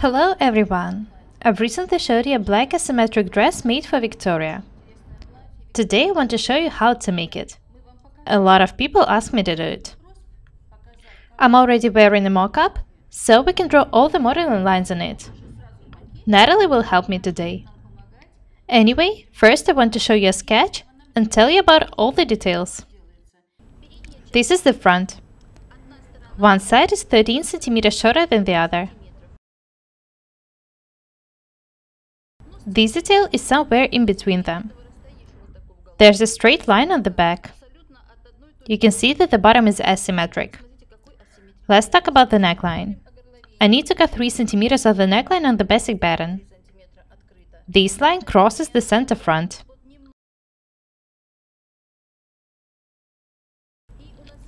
Hello everyone! I've recently showed you a black asymmetric dress made for Victoria. Today I want to show you how to make it. A lot of people ask me to do it. I'm already wearing a mock-up, so we can draw all the modeling lines on it. Natalie will help me today. Anyway, first I want to show you a sketch and tell you about all the details. This is the front. One side is 13 cm shorter than the other. This detail is somewhere in between them. There's a straight line on the back. You can see that the bottom is asymmetric. Let's talk about the neckline. I need to cut 3 cm of the neckline on the basic pattern. This line crosses the center front.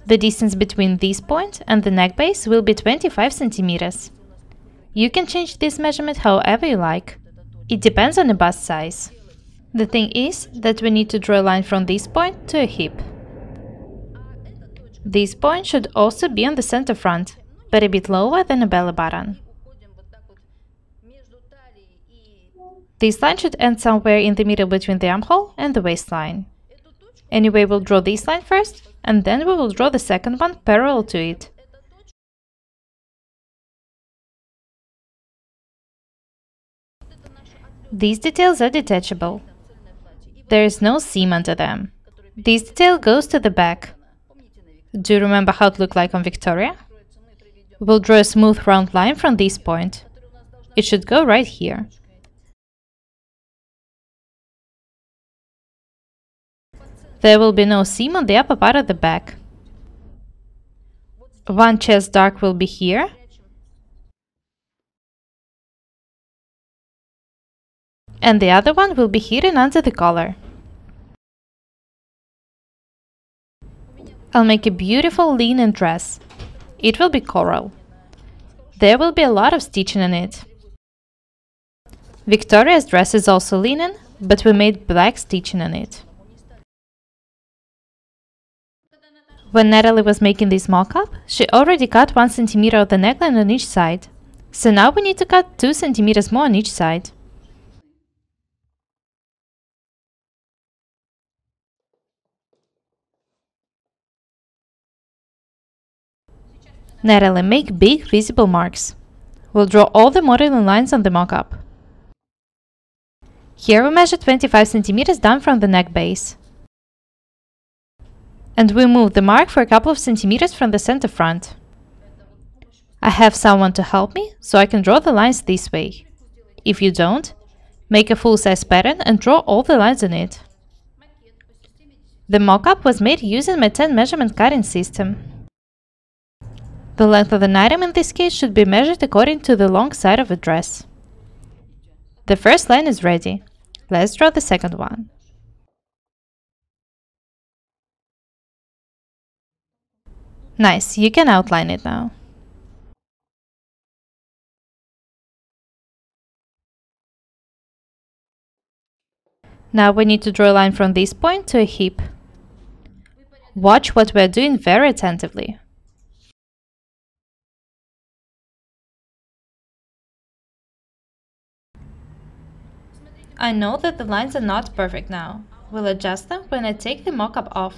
The distance between this point and the neck base will be 25 cm. You can change this measurement however you like. It depends on the bust size. The thing is that we need to draw a line from this point to a hip. This point should also be on the center front, but a bit lower than a belly button. This line should end somewhere in the middle between the armhole and the waistline. Anyway, we'll draw this line first, and then we will draw the second one parallel to it. These details are detachable. There is no seam under them. This detail goes to the back. Do you remember how it looked like on Victoria? We'll draw a smooth round line from this point. It should go right here. There will be no seam on the upper part of the back. One chest dark will be here, and the other one will be hidden under the collar. I'll make a beautiful linen dress. It will be coral. There will be a lot of stitching in it. Victoria's dress is also linen, but we made black stitching on it. When Natalie was making this mock-up, she already cut 1 cm of the neckline on each side. So now we need to cut 2 cm more on each side. Natalie, make big visible marks. We'll draw all the modeling lines on the mock-up. Here we measure 25 cm down from the neck base. And we move the mark for a couple of centimeters from the center front. I have someone to help me, so I can draw the lines this way. If you don't, make a full-size pattern and draw all the lines on it. The mock-up was made using my 10 measurement cutting system. The length of an item in this case should be measured according to the long side of a dress. The first line is ready. Let's draw the second one. Nice, you can outline it now. Now we need to draw a line from this point to a hip. Watch what we're doing very attentively. I know that the lines are not perfect now. We'll adjust them when I take the mock-up off.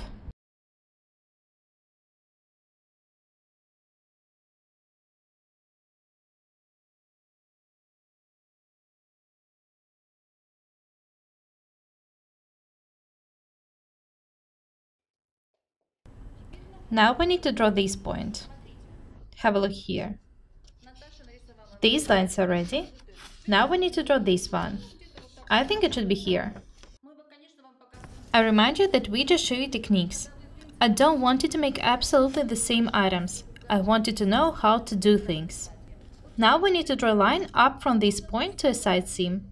Now we need to draw this point. Have a look here. These lines are ready. Now we need to draw this one. I think it should be here. I remind you that we just show you techniques. I don't want you to make absolutely the same items. I want you to know how to do things. Now we need to draw a line up from this point to a side seam.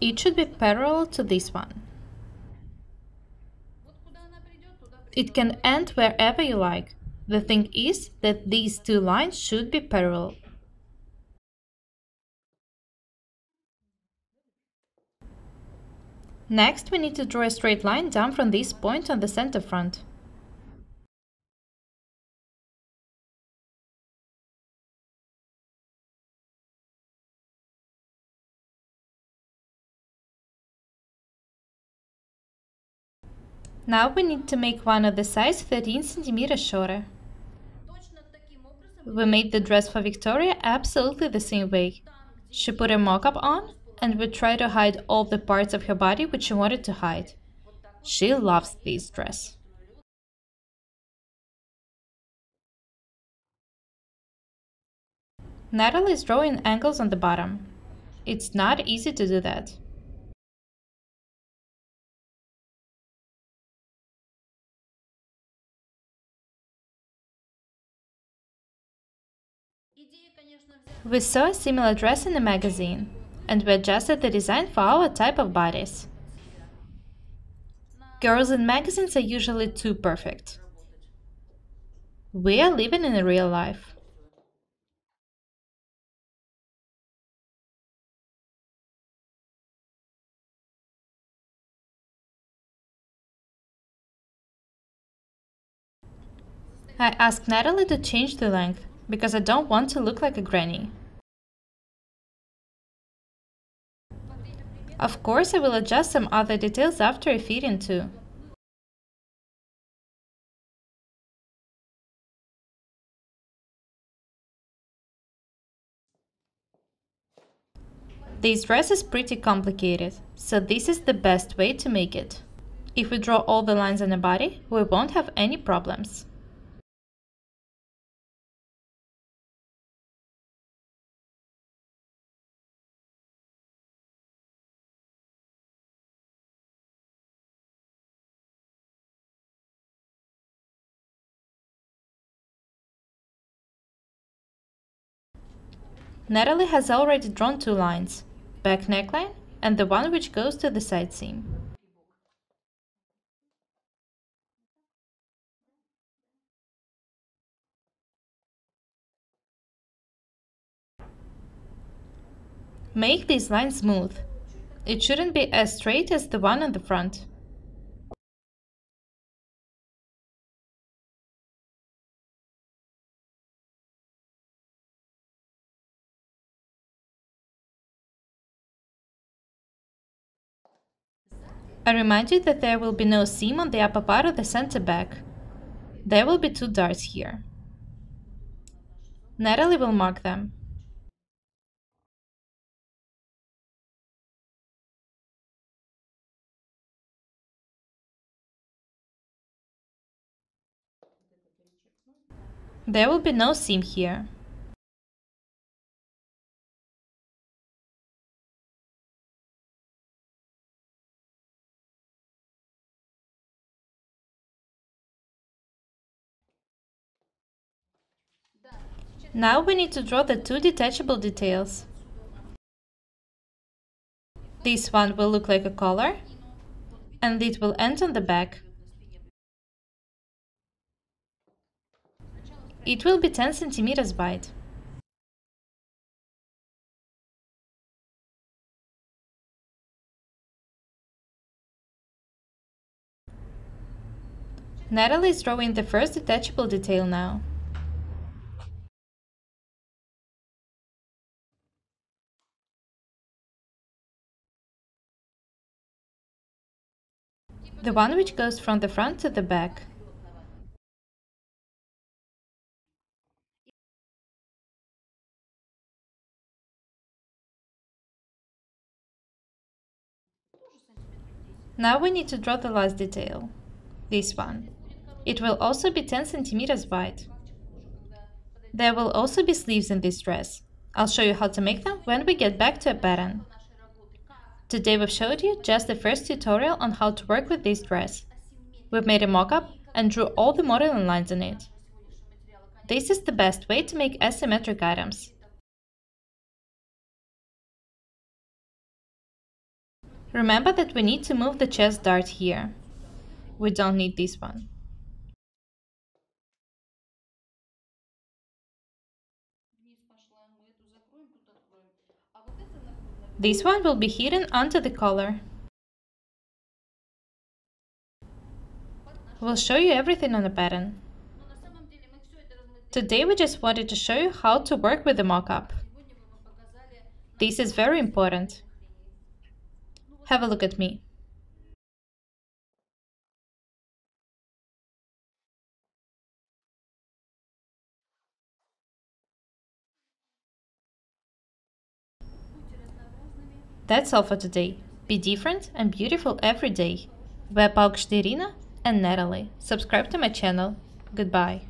It should be parallel to this one. It can end wherever you like. The thing is that these two lines should be parallel. Next, we need to draw a straight line down from this point on the center front. Now we need to make one of the size 13 centimeters shorter. We made the dress for Victoria absolutely the same way. She put a mock-up on, and we tried to hide all the parts of her body which she wanted to hide. She loves this dress. Natalie is drawing angles on the bottom. It's not easy to do that. We saw a similar dress in a magazine, and we adjusted the design for our type of bodies. Girls in magazines are usually too perfect. We are living in a real life. I asked Natalie to change the length because I don't want to look like a granny. Of course, I will adjust some other details after I fit in too. This dress is pretty complicated, so this is the best way to make it. If we draw all the lines on the body, we won't have any problems. Natalie has already drawn two lines, back neckline and the one which goes to the side seam. Make these lines smooth. It shouldn't be as straight as the one on the front. I remind you that there will be no seam on the upper part of the center back. There will be two darts here. Natalie will mark them. There will be no seam here. Now we need to draw the two detachable details. This one will look like a collar, and it will end on the back. It will be 10 centimeters wide. Natalie is drawing the first detachable detail now. The one which goes from the front to the back. Now we need to draw the last detail. This one. It will also be 10 centimeters wide. There will also be sleeves in this dress. I'll show you how to make them when we get back to a pattern. Today we've showed you just the first tutorial on how to work with this dress. We've made a mock-up and drew all the modeling lines in it. This is the best way to make asymmetric items. Remember that we need to move the chest dart here. We don't need this one. This one will be hidden under the collar. We'll show you everything on the pattern. Today we just wanted to show you how to work with the mock-up. This is very important. Have a look at me. That's all for today. Be different and beautiful every day. Вы Irina and Natalie. Subscribe to my channel. Goodbye.